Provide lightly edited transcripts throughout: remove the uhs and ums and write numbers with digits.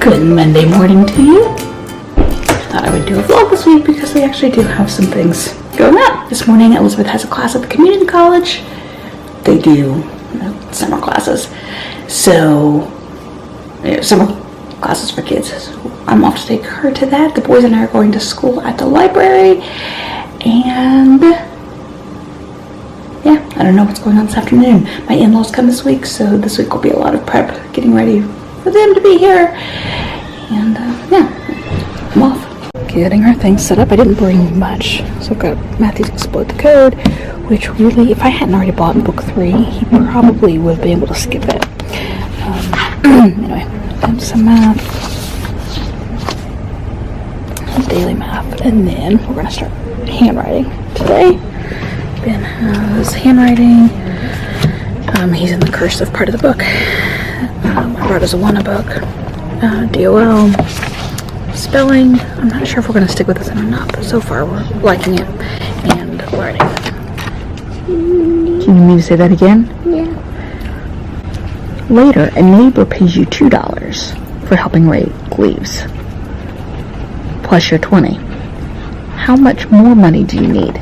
Good Monday morning to you. Thought I would do a vlog this week because we actually do have some things going on. This morning Elizabeth has a class at the community college. They do summer classes. So, summer classes for kids. So I'm off to take her to that. The boys and I are going to school at the library. And yeah, I don't know what's going on this afternoon. My in-laws come this week, so this week will be a lot of prep, getting ready for them to be here. And yeah, I'm off. Getting our things set up. I didn't bring much, so I've got Matthew's Explode the Code, which really, if I hadn't already bought book 3, he probably would be able to skip it. Anyway, and some math, daily math, and then we're going to start handwriting today. Ben has handwriting. He's in the cursive part of the book. I brought his Awana book. DOL. Spelling. I'm not sure if we're going to stick with this or not, but so far we're liking it and learning. Can you need me to say that again? Yeah. Later, a neighbor pays you $2 for helping rake leaves, plus your $20. How much more money do you need?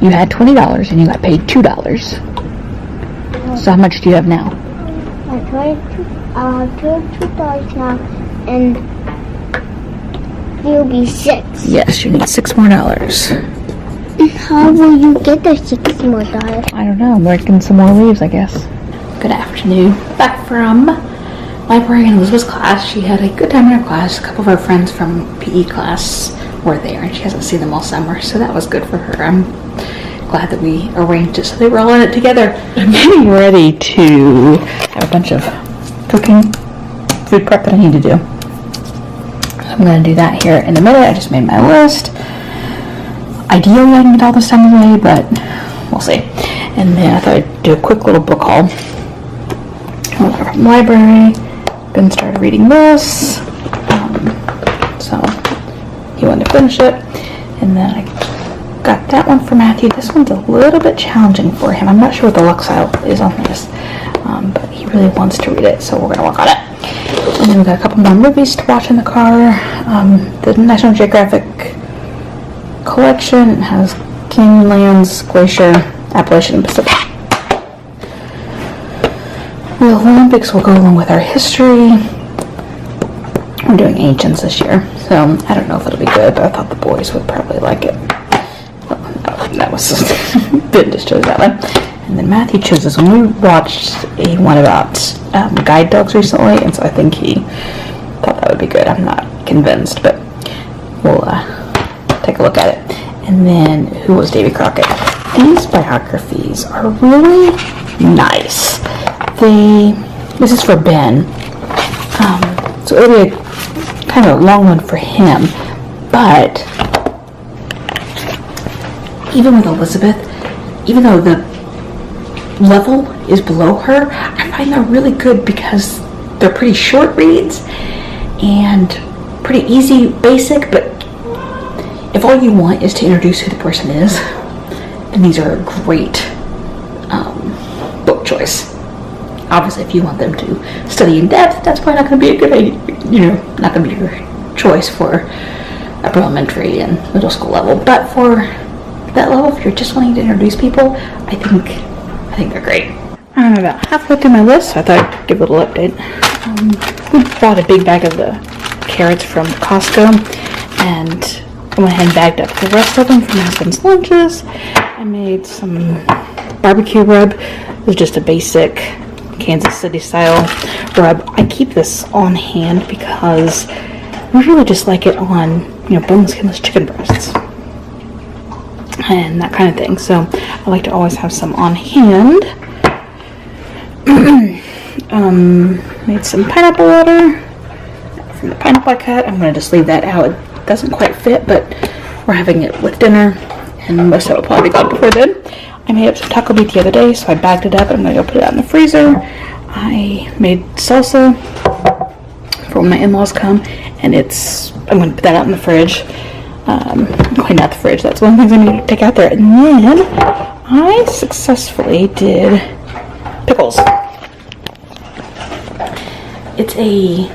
You had $20 and you got paid $2. So how much do you have now? I $2 now, and you'll be 6. Yes, you need $6 more. How will you get the $6 more? I don't know. I'm raking some more leaves, I guess. Good afternoon. Back from library and Elizabeth's class. She had a good time in her class. A couple of her friends from PE class were there, and she hasn't seen them all summer, so that was good for her. I'm glad that we arranged it so they were all in it together. I'm getting ready to have a bunch of cooking, food prep that I need to do. I'm going to do that here in a minute. I just made my list. Ideally, I can get all this done today, but we'll see. And then I thought I'd do a quick little book haul. From the library. Ben started reading this, so he wanted to finish it. And then I got that one for Matthew. This one's a little bit challenging for him. I'm not sure what the luck style is on this, but he really wants to read it, so we're going to work on it. And then we got a couple more movies to watch in the car. The National Geographic collection. It has Canyonlands, Glacier, Appalachian, and Pacific. The Olympics will go along with our history. We're doing ancients this year, so I don't know if it'll be good, but I thought the boys would probably like it. That was Ben just chose that one. And then Matthew chose this one. We watched one about guide dogs recently, and so I think he thought that would be good. I'm not convinced, but we'll take a look at it. And then Who Was Davy Crockett? These biographies are really nice. This is for Ben, so it'll be kind of a long one for him, but even with Elizabeth, even though the level is below her, I find they're really good because they're pretty short reads and pretty easy, basic, but if all you want is to introduce who the person is, then these are a great book choice. Obviously, if you want them to study in depth, that's probably not going to be a good, not going to be your choice for upper elementary and middle school level. But for that level, if you're just wanting to introduce people, I think they're great. I'm about halfway through my list, so I thought I'd give a little update. We bought a big bag of the carrots from Costco, and I went ahead and bagged up the rest of them for my husband's lunches. I made some barbecue rub. It was just a basic Kansas City style rub. I keep this on hand because we really just like it on, boneless, skinless chicken breasts and that kind of thing. So I like to always have some on hand. Made some pineapple water from the pineapple I cut. I'm going to just leave that out. It doesn't quite fit, but we're having it with dinner, and most of it will probably be gone before then. I made up some taco meat the other day, so I bagged it up. I'm going to go put it out in the freezer. I made salsa for when my in-laws come, and I'm going to put that out in the fridge. Clean out the fridge. That's one of the things I need to take out there. And then I successfully did pickles. It's a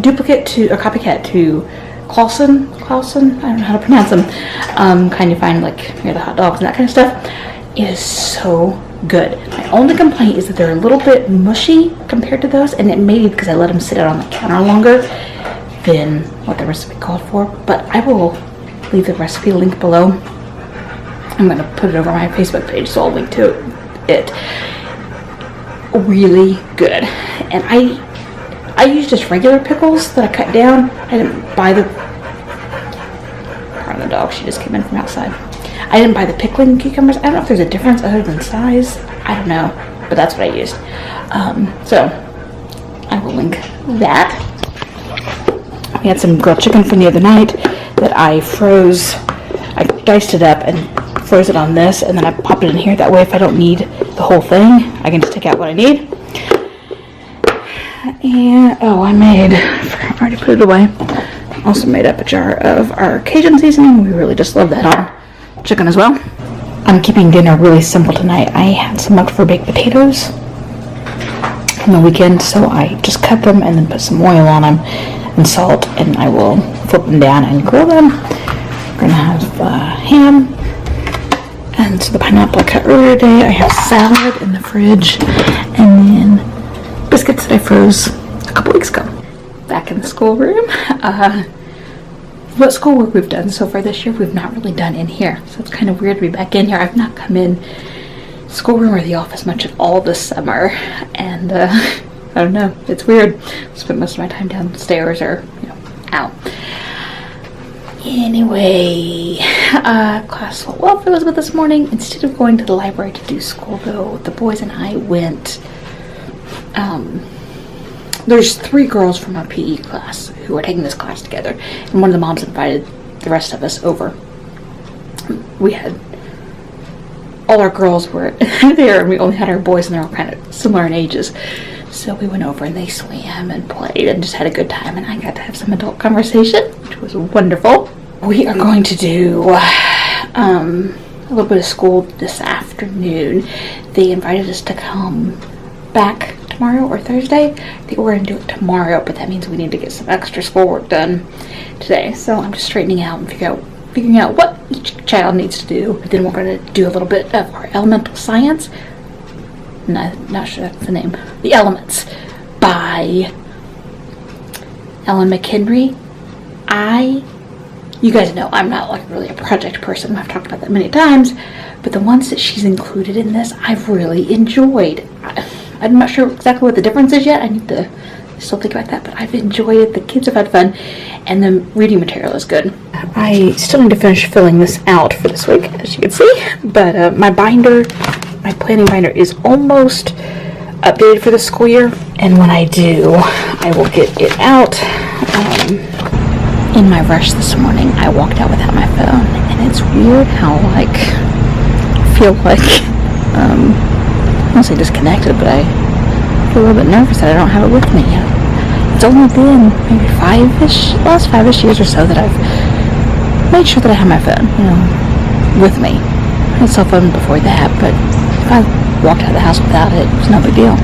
duplicate to, a copycat to Clausen, I don't know how to pronounce them, kind you find like near the hot dogs and that kind of stuff. It is so good. My only complaint is that they're a little bit mushy compared to those, and it may be because I let them sit out on the counter longer than what the recipe called for, but I will leave the recipe link below. I'm going to put it over my Facebook page, so I'll link to it. Really good. And I used just regular pickles that I cut down. I didn't buy the, pardon the dog, she just came in from outside. I didn't buy the pickling cucumbers. I don't know if there's a difference other than size. I don't know, but that's what I used. So I will link that. We had some grilled chicken from the other night that I froze. I diced it up and froze it on this, and then I popped it in here. That way, if I don't need the whole thing, I can just take out what I need. And oh, I already put it away. Also made up a jar of our Cajun seasoning. We really just love that on chicken as well. I'm keeping dinner really simple tonight. I had some mug for baked potatoes on the weekend, so I just cut them and then put some oil on them and salt, and I will flip them down and grill them. We're gonna have ham, and so the pineapple I cut earlier today. I have salad in the fridge, and then biscuits that I froze a couple weeks ago. Back in the schoolroom. What schoolwork we've done so far this year, we've not really done in here, so it's kind of weird to be back in here. I've not come in schoolroom or the office much at all this summer, and I don't know, it's weird. I spent most of my time downstairs or, you know, out. Anyway, class went well for Elizabeth this morning. Instead of going to the library to do school, though, the boys and I went, there's 3 girls from our PE class who are taking this class together, and one of the moms invited the rest of us over. We had, all our girls were there, and we only had our boys, and they're all kind of similar in ages. So we went over and they swam and played and just had a good time, and I got to have some adult conversation, which was wonderful. We are going to do a little bit of school this afternoon. They invited us to come back tomorrow or Thursday. I think we're going to do it tomorrow, but that means we need to get some extra schoolwork done today. So I'm just straightening out and figuring out what each child needs to do. But then we're going to do a little bit of our elemental science. Not sure that's the name. The Elements by Ellen McHenry. You guys know I'm not like really a project person. I've talked about that many times, but the ones that she's included in this, I've really enjoyed. I'm not sure exactly what the difference is yet. I need to still think about that, but I've enjoyed it. The kids have had fun, and the reading material is good. I still need to finish filling this out for this week, as you can see, but my planning binder is almost updated for the school year, and when I do, I will get it out. In my rush this morning, I walked out without my phone, and it's weird how I feel like I don't say disconnected, but I feel a little bit nervous that I don't have it with me. It's only been maybe last 5-ish years or so that I've made sure that I have my phone, with me. I had a cell phone before that, but if I walked out of the house without it, it's no big deal.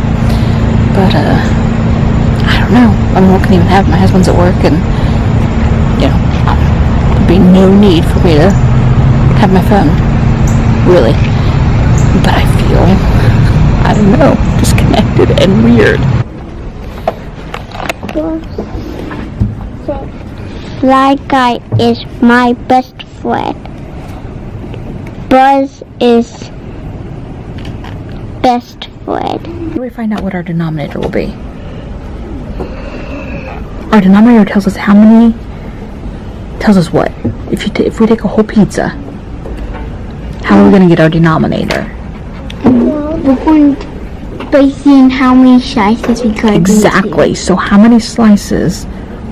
But I don't know. I mean, what can even happen? My husband's at work, and there'd be no need for me to have my phone, really. But I feel, I don't know, disconnected and weird. Fly Guy is my best friend. Buzz is best friend. We find out what our denominator will be. Our denominator tells us tells us what? If we take a whole pizza, how are we going to get our denominator? Well, we're going by seeing how many slices we cut. Exactly. So how many slices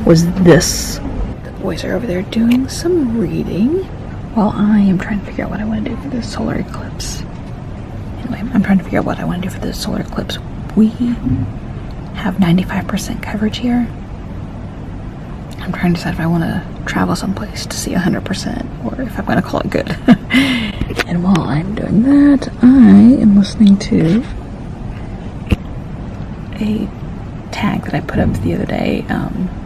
was this? The boys are over there doing some reading while I am trying to figure out what I want to do for the solar eclipse. Anyway, I'm trying to figure out what I want to do for the solar eclipse. We have 95% coverage here. I'm trying to decide if I want to travel someplace to see 100% or if I'm going to call it good. And while I'm doing that, I am listening to a tag that I put up the other day.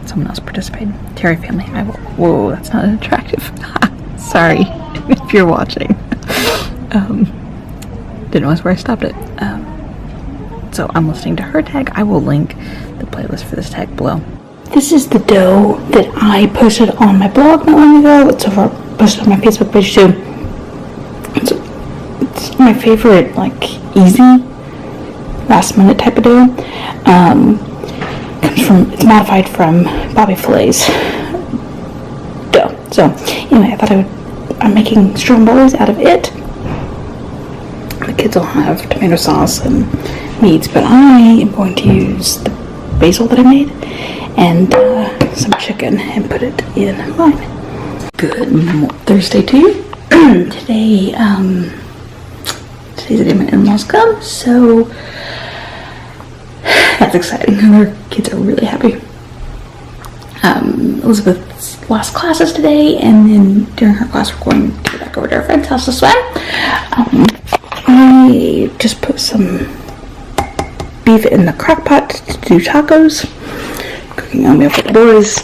Someone else participated. Terry family. I will. Whoa, that's not attractive. Sorry if you're watching. Didn't realize where I stopped it. So I'm listening to her tag. I will link the playlist for this tag below. This is the dough that I posted on my blog not long ago. It's over posted on my Facebook page too. It's my favorite, like, easy last minute type of dough. It's modified from Bobby Flay's dough. So anyway, I thought I'm making strombolis out of it. The kids will have tomato sauce and meats, but I am going to use the basil that I made and some chicken and put it in mine. Good Thursday to you. Today, today's the day my in-laws come, so that's exciting. Their kids are really happy. Elizabeth's last class is today, and then during her class we're going to go back over to our friend's house to swim. I just put some beef in the crock pot to do tacos. Cooking oatmeal for the boys.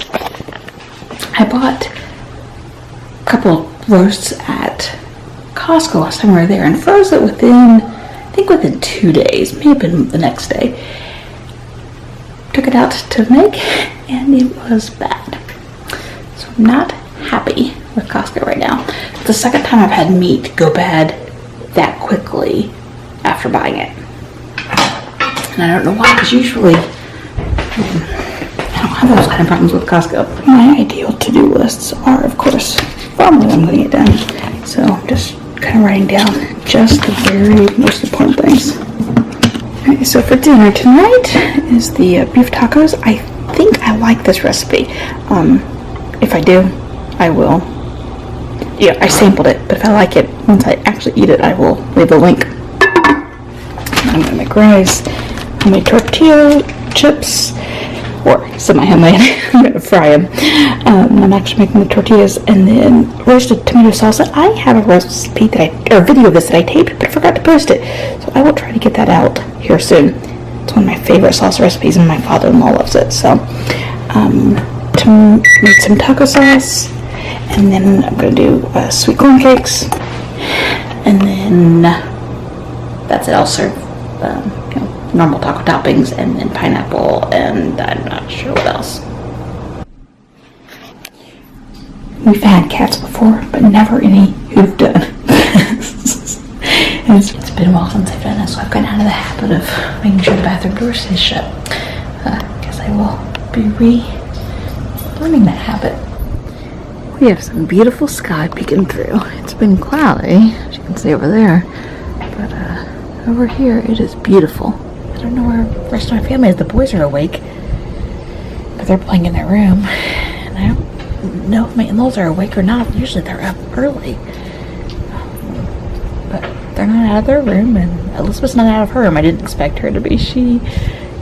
I bought a couple roasts at Costco last time we were there and froze it within 2 days, may have been the next day. Took it out to make and it was bad. So I'm not happy with Costco right now. It's the second time I've had meat go bad that quickly after buying it. And I don't know why, because usually I don't have those kind of problems with Costco. My ideal to-do lists are, of course, formally I'm going to get done. So just kind of writing down just the very most important things. Okay, so for dinner tonight is the beef tacos. I think I like this recipe. If I do, I will. Yeah, I sampled it, but if I like it, once I actually eat it, I will leave a link. I'm going to make rice, homemade tortilla chips, or semi-homemade. I'm going to fry them. I'm actually making the tortillas, and then roasted tomato salsa. I have a recipe or a video of this that I taped, but I forgot to post it. So I will try to get that out here soon. It's one of my favorite salsa recipes, and my father-in-law loves it. So, to make some taco sauce, and then I'm going to do sweet corn cakes, and then that's it. I'll serve normal taco toppings, and then pineapple, and I'm not sure what else. We've had cats before, but never any who've done. And it's been a while since I've done this, so I've gotten out of the habit of making sure the bathroom door stays shut. I guess I will be learning that habit. We have some beautiful sky peeking through. It's been cloudy, as you can see over there, but over here it is beautiful. I don't know where the rest of my family is. The boys are awake, but they're playing in their room, and I don't know if my in-laws are awake or not. Usually they're up early, but they're not out of their room, and Elizabeth's not out of her room. I didn't expect her to be. She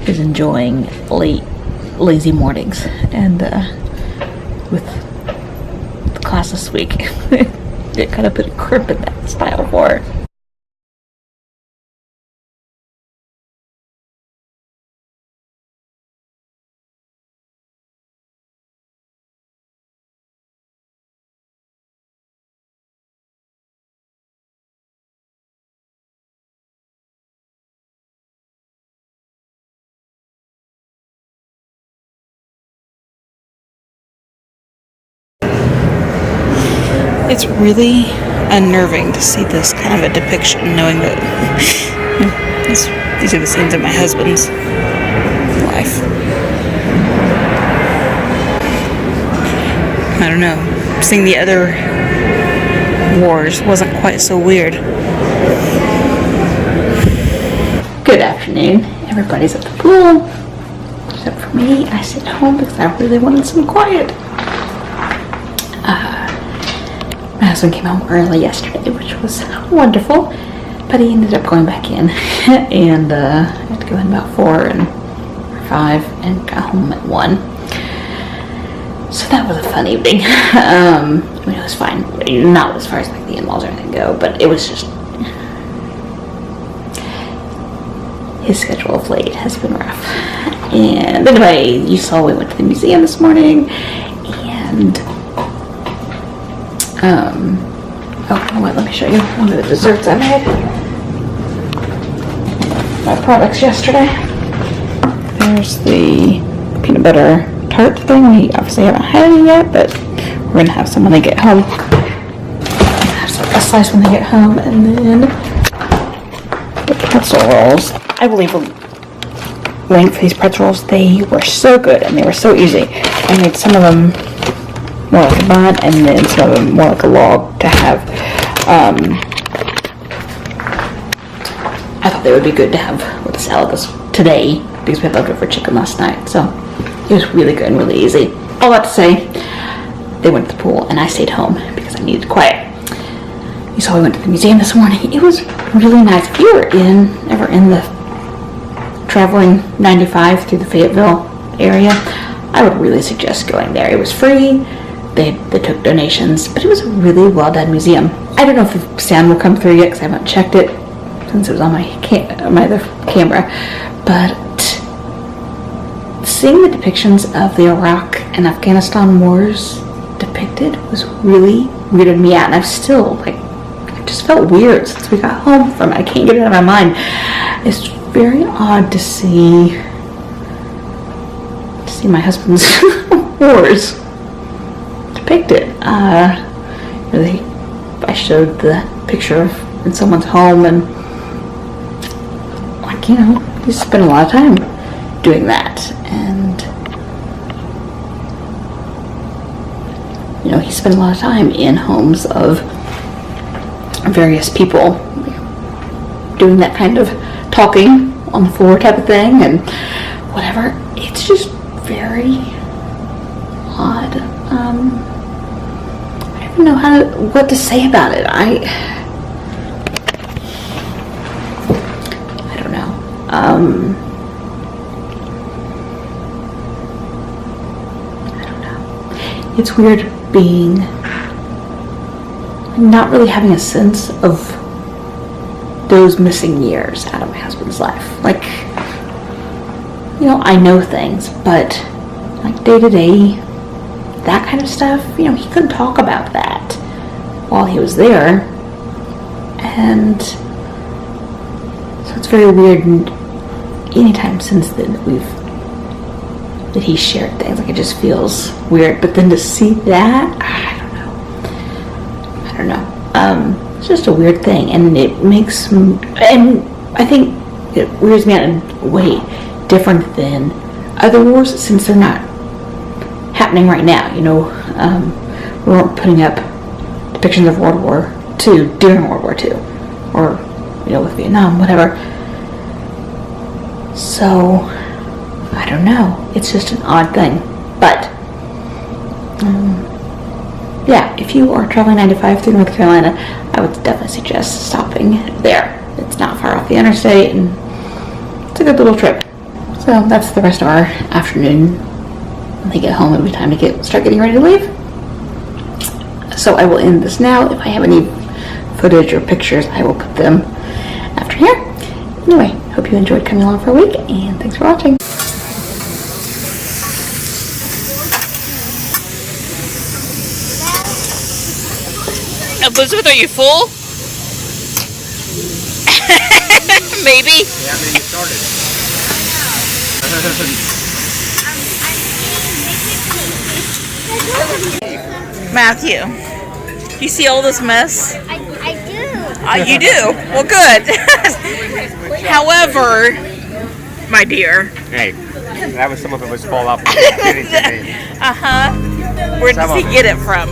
is enjoying lazy mornings, and with the class this week, it kind of put a crimp in that style for her. It's really unnerving to see this kind of a depiction, knowing that these are the scenes of my husband's life. I don't know. Seeing the other wars wasn't quite so weird. Good afternoon. Everybody's at the pool, except for me. I sit home because I really wanted some quiet. My husband came home early yesterday, which was wonderful, but he ended up going back in, and I had to go in about 4 or 5 and got home at 1. So that was a fun evening. I mean, it was fine. Not as far as like the in-laws or anything go, but it was just, his schedule of late has been rough, and And anyway, you saw we went to the museum this morning, and oh, wait, let me show you one of the desserts I made. My products yesterday. There's the peanut butter tart thing. We obviously haven't had any yet, but we're gonna have some when they get home. Have a slice when they get home, and then the pretzel rolls. I will leave a link for these pretzel rolls. They were so good and they were so easy. I made some of them more like a bun, and then some of them more like a log to have. I thought they would be good to have with a salad today because we had leftover chicken last night. So it was really good and really easy. All that to say, they went to the pool and I stayed home because I needed quiet. You saw we went to the museum this morning. It was really nice. If you were ever in the traveling 95 through the Fayetteville area, I would really suggest going there. It was free. They took donations, but it was a really well done museum. I don't know if the sound will come through yet because I haven't checked it since it was on my other camera, but seeing the depictions of the Iraq and Afghanistan wars depicted was really weirded me out, and I've still, I just felt weird since we got home from it. I can't get it out of my mind. It's very odd to see my husband's wars depicted. I showed the picture in someone's home, and he spent a lot of time doing that, and he spent a lot of time in homes of various people doing that kind of talking on the floor type of thing and whatever. It's just very odd. I don't know what to say about it. I don't know. I don't know. It's weird being not really having a sense of those missing years out of my husband's life. I know things, but day to day, that kind of stuff, he couldn't talk about that while he was there. And so it's very weird, and anytime since then that he shared things, it just feels weird. But then to see that, I don't know. It's just a weird thing, and it makes, and I think it weirds me out in a way different than other wars, since they're not happening right now. We weren't putting up depictions of World War II during World War II, or with Vietnam, whatever. So I don't know. It's just an odd thing, but yeah, if you are traveling 95 through North Carolina, I would definitely suggest stopping there. It's not far off the interstate, and it's a good little trip. So that's the rest of our afternoon. When they get home, it'll be time to start getting ready to leave. So I will end this now. If I have any footage or pictures, I will put them after here. Anyway, hope you enjoyed coming along for a week, and thanks for watching. Elizabeth, are you full? Maybe. Yeah, maybe you started. Matthew, do you see all this mess? I do. You do? Well, good. However, my dear. Hey, that was some of it was fall off. Uh-huh. Where does he get it from?